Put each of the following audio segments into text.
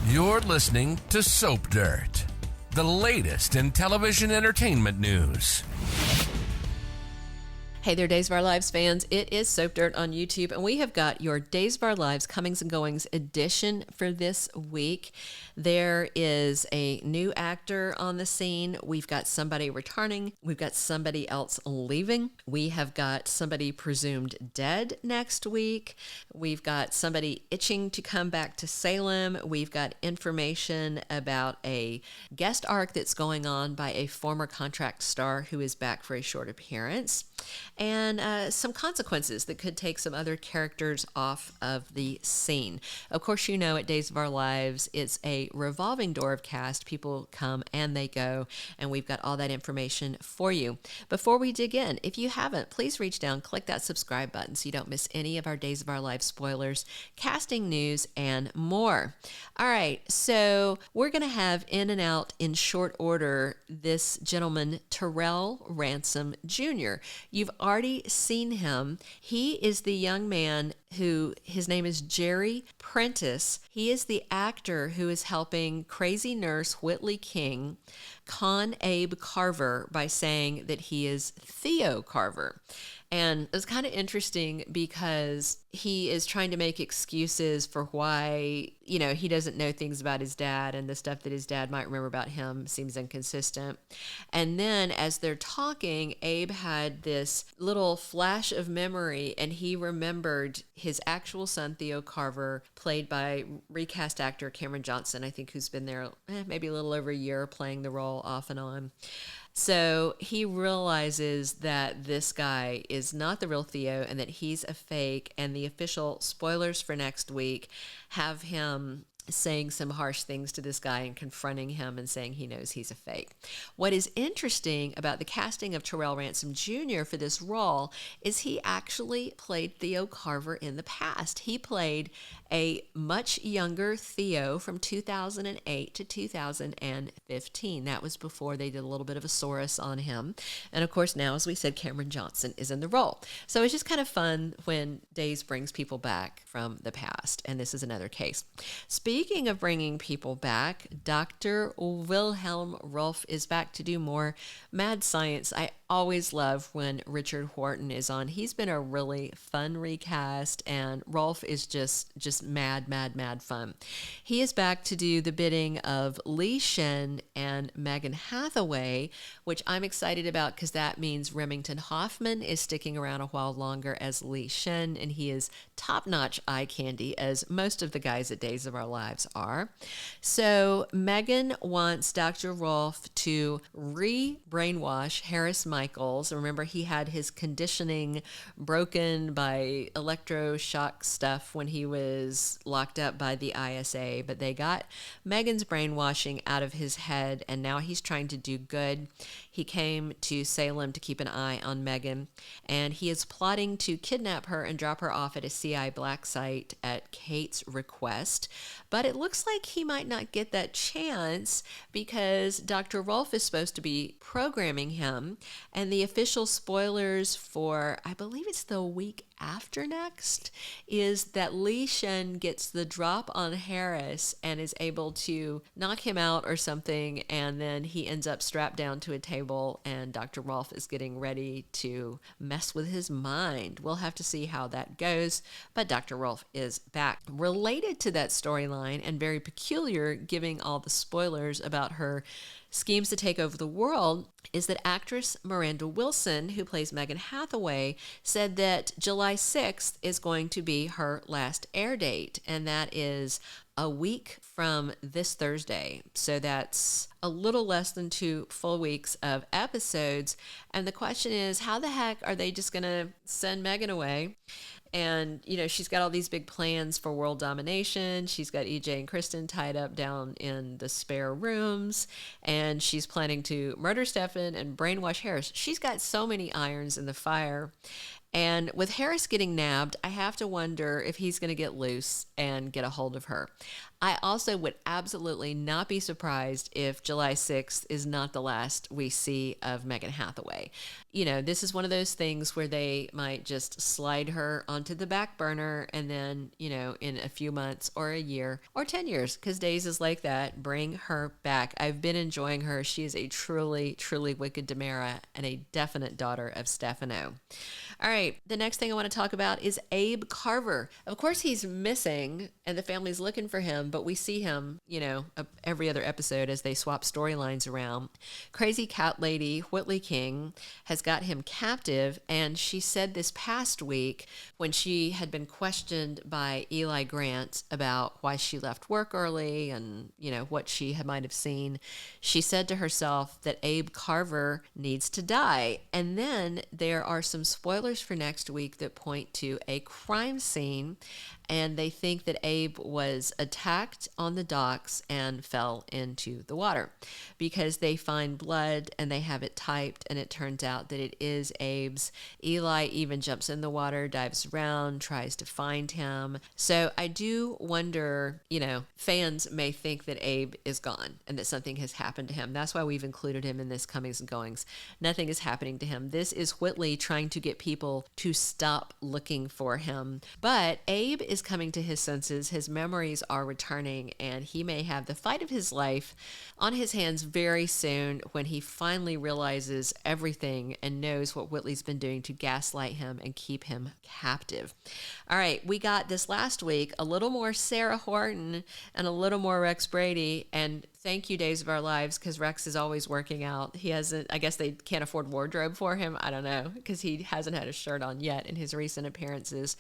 You're listening to Soap Dirt, the latest in television entertainment news. Hey there, Days of Our Lives fans. It is Soap Dirt on YouTube, and we have got your Days of Our Lives Comings and Goings edition for this week. There is a new actor on the scene. We've got somebody returning. We've got somebody else leaving. We have got somebody presumed dead next week. We've got somebody itching to come back to Salem. We've got information about a guest arc that's going on by a former contract star who is back for a short appearance. And some consequences that could take some other characters off of the scene. Of course, you know, at Days of Our Lives, it's a revolving door of cast. People come and they go, and we've got all that information for you. Before we dig in, if you haven't, please reach down, click that subscribe button so you don't miss any of our Days of Our Lives spoilers, casting news, and more. All right, so we're going to have in and out in short order this gentleman, Terrell Ransom Jr. You've already seen him. He is the young man who, his name is Jerry Prentiss. He is the actor who is helping crazy nurse Whitley King con Abe Carver by saying that he is Theo Carver. And it's kind of interesting because he is trying to make excuses for why, you know, he doesn't know things about his dad, and the stuff that his dad might remember about him seems inconsistent. And then as they're talking, Abe had this little flash of memory, and he remembered his actual son, Theo Carver, played by recast actor Cameron Johnson, I think, who's been there maybe a little over a year playing the role off and on. So he realizes that this guy is not the real Theo and that he's a fake, and the official spoilers for next week have him saying some harsh things to this guy and confronting him and saying he knows he's a fake. What is interesting about the casting of Terrell Ransom Jr. for this role is he actually played Theo Carver in the past. He played a much younger Theo from 2008 to 2015. That was before they did a little bit of a Saurus on him. And of course, now, as we said, Cameron Johnson is in the role. So it's just kind of fun when Days brings people back from the past, and this is another case. Speaking of bringing people back, Dr. Wilhelm Rolf is back to do more mad science. I always love when Richard Wharton is on. He's been a really fun recast, and Rolf is just mad fun. He is back to do the bidding of Li Shin and Megan Hathaway, which I'm excited about because that means Remington Hoffman is sticking around a while longer as Li Shin, and he is top-notch eye candy, as most of the guys at Days of Our Lives are. So Megan wants Dr. Rolf to re-brainwash Harris Michaels. Remember, he had his conditioning broken by electroshock stuff when he was locked up by the ISA, but they got Megan's brainwashing out of his head, and now he's trying to do good. He came to Salem to keep an eye on Megan, and he is plotting to kidnap her and drop her off at a CI black site at Kate's request. But it looks like he might not get that chance because Dr. Rolf is supposed to be programming him, and the official spoilers for, I believe it's the week after next, is that Li Shin gets the drop on Harris and is able to knock him out or something, and then he ends up strapped down to a table, and Dr. Rolf is getting ready to mess with his mind. We'll have to see how that goes, but Dr. Rolf is back. Related to that storyline, and very peculiar, giving all the spoilers about her schemes to take over the world, is that actress Miranda Wilson, who plays Megan Hathaway, said that July 6th is going to be her last air date, and that is a week from this Thursday. So that's a little less than 2 full weeks of episodes. And the question is, how the heck are they just going to send Megan away? And, you know, she's got all these big plans for world domination. She's got EJ and Kristen tied up down in the spare rooms, and she's planning to murder Stefan and brainwash Harris. She's got so many irons in the fire. And with Harris getting nabbed, I have to wonder if he's going to get loose and get a hold of her. I also would absolutely not be surprised if July 6th is not the last we see of Megan Hathaway. You know, this is one of those things where they might just slide her onto the back burner and then, you know, in a few months or a year or 10 years, because Days is like that, bring her back. I've been enjoying her. She is a truly, truly wicked Demera and a definite daughter of Stefano. All right, the next thing I want to talk about is Abe Carver. Of course, he's missing and the family's looking for him, but we see him, you know, every other episode as they swap storylines around. Crazy cat lady Whitley King has got him captive, and she said this past week when she had been questioned by Eli Grant about why she left work early and, you know, what she might have seen, she said to herself that Abe Carver needs to die. And then there are some spoilers for next week that point to a crime scene, and they think that Abe was attacked on the docks and fell into the water because they find blood and they have it typed, and it turns out that it is Abe's. Eli even jumps in the water, dives around, tries to find him. So I do wonder, you know, fans may think that Abe is gone and that something has happened to him. That's why we've included him in this comings and goings. Nothing is happening to him. This is Whitley trying to get people to stop looking for him. But Abe is coming to his senses. His memories are returning, and he may have the fight of his life on his hands very soon when he finally realizes everything and knows what Whitley's been doing to gaslight him and keep him captive. All right, we got this last week a little more Sarah Wharton and a little more Rex Brady, and thank you, Days of Our Lives, because Rex is always working out. He hasn't, I guess they can't afford wardrobe for him. I don't know, because he hasn't had a shirt on yet in his recent appearances.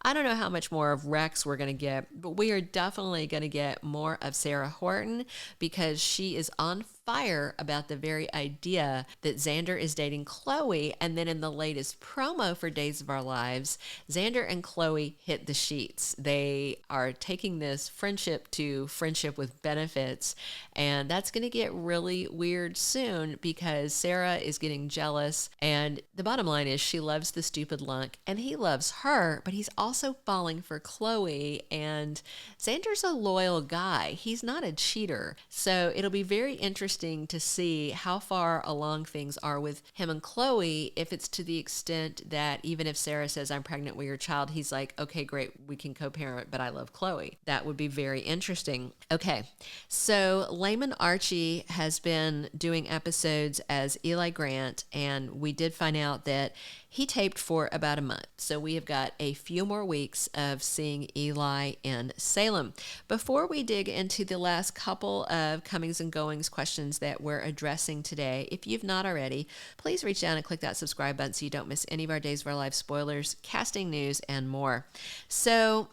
I don't know how much more of Rex we're going to get, but we are definitely going to get more of Sarah Wharton because she is on fire about the very idea that Xander is dating Chloe. And then in the latest promo for Days of Our Lives, Xander and Chloe hit the sheets. They are taking this friendship to friendship with benefits, and that's going to get really weird soon because Sarah is getting jealous, and the bottom line is she loves the stupid lunk and he loves her, but he's also falling for Chloe, and Xander's a loyal guy. He's not a cheater. So it'll be very interesting to see how far along things are with him and Chloe, if it's to the extent that even if Sarah says, I'm pregnant with your child, he's like, okay, great, we can co-parent, but I love Chloe. That would be very interesting. Okay, so Layman Archie has been doing episodes as Eli Grant, and we did find out that he taped for about a month. So we have got a few more weeks of seeing Eli in Salem. Before we dig into the last couple of comings and goings questions that we're addressing today, if you've not already, please reach down and click that subscribe button so you don't miss any of our Days of Our Lives spoilers, casting news, and more. So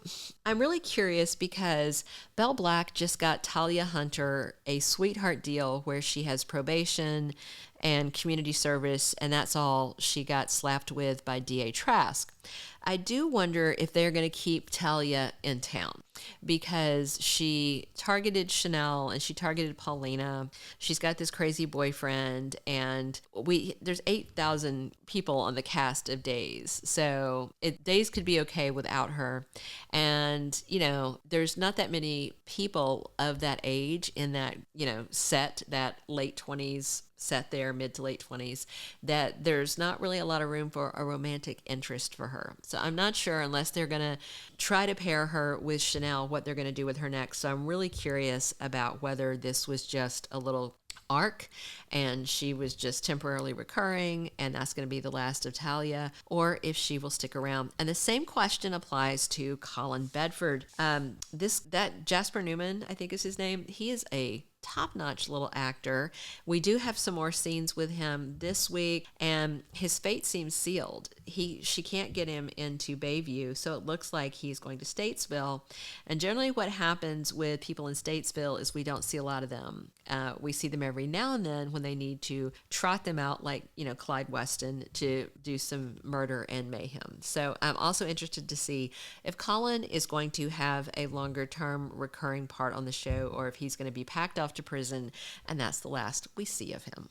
I'm really curious because Belle Black just got Talia Hunter a sweetheart deal where she has probation and community service, and that's all she got slapped with by D.A. Trask. I do wonder if they're going to keep Talia in town because she targeted Chanel and she targeted Paulina. She's got this crazy boyfriend, and there's 8,000 people on the cast of Days. So Days could be okay without her. And, you know, there's not that many people of that age in that, you know, set, that late 20s set there, mid to late 20s, that there's not really a lot of room for a romantic interest for her. So I'm not sure, unless they're going to try to pair her with Chanel, what they're going to do with her next. So I'm really curious about whether this was just a little arc and she was just temporarily recurring and that's going to be the last of Talia, or if she will stick around. And the same question applies to Colin Bedford. That Jasper Newman, I think is his name, he is a top-notch little actor. We do have some more scenes with him this week, and his fate seems sealed. She can't get him into Bayview, so it looks like he's going to Statesville. And generally what happens with people in Statesville is we don't see a lot of them. We see them every now and then when they need to trot them out, like, you know, Clyde Weston, to do some murder and mayhem. So I'm also interested to see if Colin is going to have a longer-term recurring part on the show, or if he's going to be packed off to prison, and that's the last we see of him.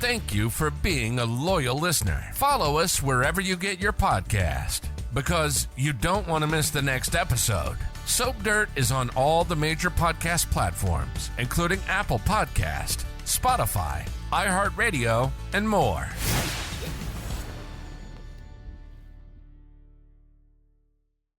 Thank you for being a loyal listener. Follow us wherever you get your podcast, because you don't want to miss the next episode. Soap Dirt is on all the major podcast platforms, including Apple Podcast, Spotify, iHeartRadio, and more.